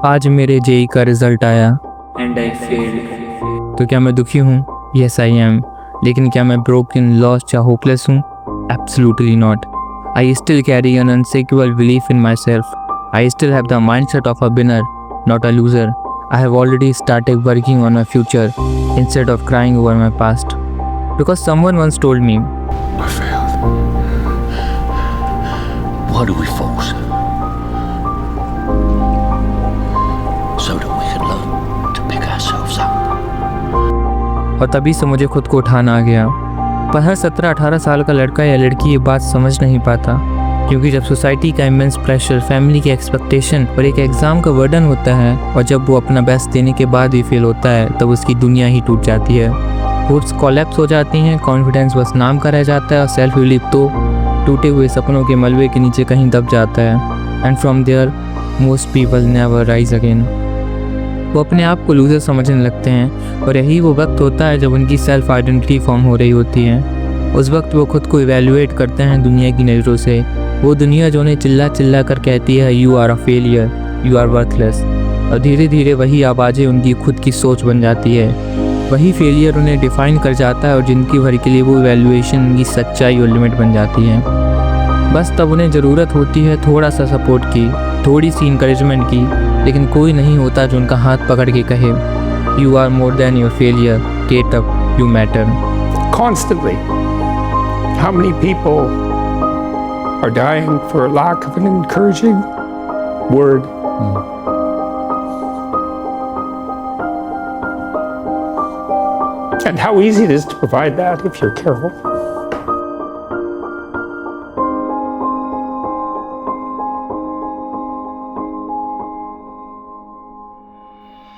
आज मेरे जेई का रिजल्ट आया एंड आई फेल्ड। तो क्या मैं दुखी हूँ? Yes I am. लेकिन क्या मैं ब्रोकन, लॉस्ट या होपलेस हूँ? Absolutely not. I still carry N unshakeable belief in my self. I still have the mindset of a winner, not a loser. I have already started working on my future instead of crying over my past. Because someone once told me, I failed. Why do we fall? So that we can learn to pick ourselves up. और तभी से मुझे खुद को उठाना आ गया. पर हर 17-18 साल का लड़का या लड़की ये बात समझ नहीं पाता, क्योंकि जब सोसाइटी का इमेंस प्रेशर, फैमिली की एक्सपेक्टेशन और एक एग्ज़ाम का बर्डन होता है, और जब वो अपना बेस्ट देने के बाद भी फेल होता है, तब उसकी दुनिया ही टूट जाती है. होप्स कोलैप्स हो जाती हैं, कॉन्फिडेंस बस नाम का रह जाता है, और सेल्फ बिलीफ तो टूटे हुए सपनों के मलबे के नीचे कहीं दब जाता है. And from there most people never rise again. वो अपने आप को लूजर समझने लगते हैं, और यही वो वक्त होता है जब उनकी सेल्फ आइडेंटिटी फॉर्म हो रही होती है. उस वक्त वो खुद को इवेल्युएट करते हैं दुनिया की नज़रों से, वो दुनिया जो उन्हें चिल्ला चिल्ला कर कहती है you are a failure, you are worthless. और धीरे धीरे वही आवाज़ें उनकी खुद की सोच बन जाती है. वही फेलियर उन्हें डिफ़ाइन कर जाता है, और जिंदगी भर के लिए वो इवेल्युएशन की सच्चाई और लिमिट बन जाती है. बस तब उन्हें ज़रूरत होती है थोड़ा सा सपोर्ट की, थोड़ी सी इंकरेजमेंट की, लेकिन कोई नहीं होता जो उनका हाथ पकड़ के कहे you are more than your failure, get up, you matter. Constantly. How many people are dying for lack of an encouraging word? And how easy it is to provide that if you're careful.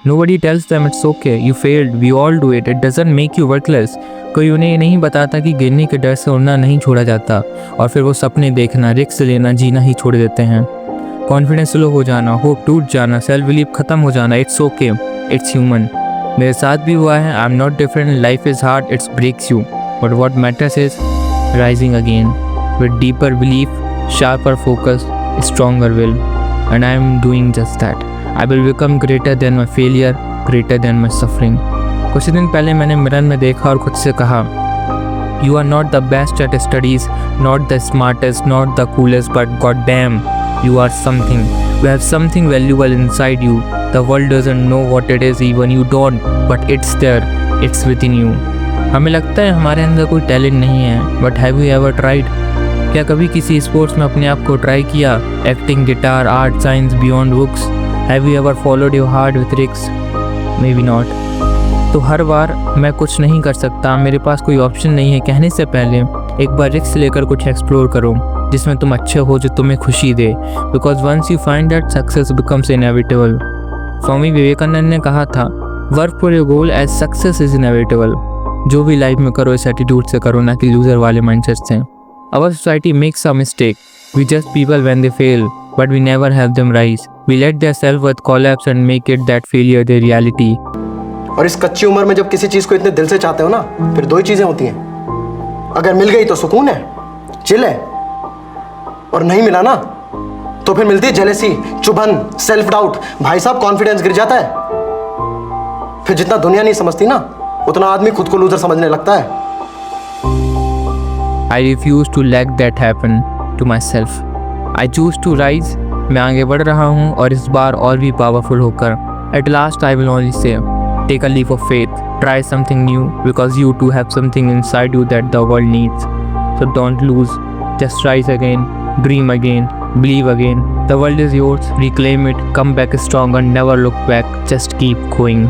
Nobody tells them it's okay, you failed, we all do it, it doesn't make you worthless. कोई उन्हें ये नहीं बताता कि गिरने के डर से उड़ना नहीं छोड़ा जाता, और फिर वो सपने देखना, रिस्क लेना, जीना ही छोड़ देते हैं. कॉन्फिडेंस लो हो जाना, होप टूट जाना, सेल्फ बिलीफ खत्म हो जाना, इट्स ओके, इट्स ह्यूमन. मेरे साथ भी हुआ है. I am not different, life is hard, it's breaks you, but what matters is rising again with deeper belief, sharper focus, stronger will. And I am doing just that. I will become greater than my failure, greater than my suffering. कुछ दिन पहले मैंने mirror में देखा और खुद से कहा You are not the best at studies, not the smartest, not the coolest, but goddamn, you are something. You have something valuable inside you. The world doesn't know what it is, even you don't, but it's there, it's within you. हमें लगता है हमारे अंदर कोई talent नहीं है, but have you ever tried? क्या कभी किसी स्पोर्ट्स में अपने आप को ट्राई किया? Acting, guitar, art, science, beyond books. Have you ever followed your heart with risks? Maybe not. तो हर बार मैं कुछ नहीं कर सकता, मेरे पास कोई ऑप्शन नहीं है कहने से पहले एक बार रिस्क लेकर कुछ एक्सप्लोर करो जिसमें तुम अच्छे हो, जो तुम्हें खुशी दे. Because once you find that success becomes inevitable. Swami Vivekananda ने कहा था work for your goal as success is inevitable. जो भी लाइफ में करो इस एटीट्यूड से करो, ना कि लूजर वाले माइंडसेट से. Our society makes a mistake. We just people when they fail, but we never help them rise. We let their self-worth collapse and make it that failure their reality. और इस कच्ची उम्र में जब किसी चीज को इतने दिल से चाहते हो ना, फिर दो ही चीजें होती हैं. अगर मिल गई तो सुकून है, चिल है, और नहीं मिला ना तो फिर मिलती है जेलेसी, चुभन, सेल्फ डाउट. भाई साहब, कॉन्फिडेंस गिर जाता है. फिर जितना दुनिया नहीं समझती ना, उतना आदमी खुद को लूजर समझने लगता है. I refuse to let that happen to myself. I choose to rise. मैं आगे बढ़ रहा हूँ, और इस बार और भी पावरफुल होकर. At last I will only say, take a leap of faith, try something new, because you too have something inside you that the world needs. So don't lose, just rise again, dream again, believe again. The world is yours, reclaim it, come back stronger, never look back, just keep going.